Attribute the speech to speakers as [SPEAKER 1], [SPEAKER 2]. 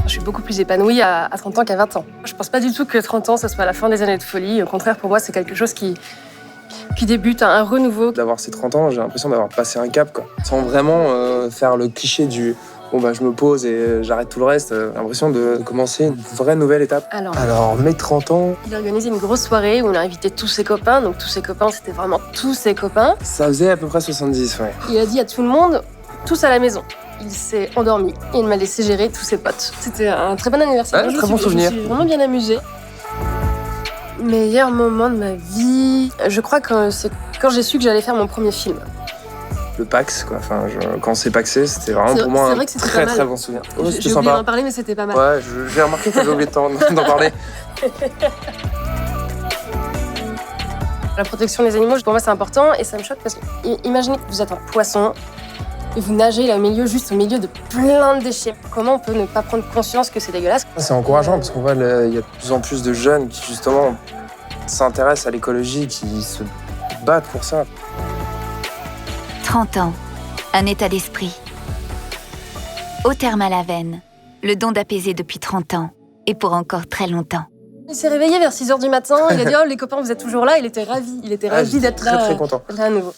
[SPEAKER 1] Je suis beaucoup plus épanouie à 30 ans qu'à 20 ans. Je pense pas du tout que 30 ans, ça soit la fin des années de folie. Au contraire, pour moi, c'est quelque chose qui débute, un renouveau.
[SPEAKER 2] D'avoir ces 30 ans, j'ai l'impression d'avoir passé un cap, quoi. Sans vraiment faire le cliché du « bon, bah, je me pose et j'arrête tout le reste ». J'ai l'impression de commencer une vraie nouvelle étape. Alors mes 30 ans...
[SPEAKER 1] Il a organisé une grosse soirée où on a invité tous ses copains. Donc tous ses copains, c'était vraiment tous ses copains.
[SPEAKER 2] Ça faisait à peu près 70, ouais.
[SPEAKER 1] Il a dit à tout le monde, tous à la maison. Il s'est endormi et il m'a laissé gérer tous ses potes. C'était un très bon anniversaire.
[SPEAKER 2] Ouais, très bon souvenir.
[SPEAKER 1] Je me suis vraiment bien amusée. Meilleur moment de ma vie, je crois que c'est quand j'ai su que j'allais faire mon premier film.
[SPEAKER 2] Le Pax, quoi. Enfin, quand c'est paxé, c'était vraiment pour moi un très bon souvenir. Oh,
[SPEAKER 1] J'ai oublié d'en parler, mais c'était pas mal.
[SPEAKER 2] Ouais, j'ai remarqué que j'avais oublié d'en parler.
[SPEAKER 1] La protection des animaux, pour moi, c'est important et ça me choque parce que imaginez que vous êtes un poisson et vous nagez là, juste au milieu de plein de déchets. Comment on peut ne pas prendre conscience que c'est dégueulasse?
[SPEAKER 2] C'est encourageant parce qu'on voit il y a de plus en plus de jeunes qui justement s'intéressent à l'écologie, qui se battent pour ça.
[SPEAKER 3] 30 ans, un état d'esprit. Eau thermale Aven, le don d'apaiser depuis 30 ans et pour encore très longtemps.
[SPEAKER 1] Il s'est réveillé vers 6h du matin, il a dit « Oh les copains, vous êtes toujours là » Il était ravi, d'être là,
[SPEAKER 2] très content.
[SPEAKER 1] là à nouveau.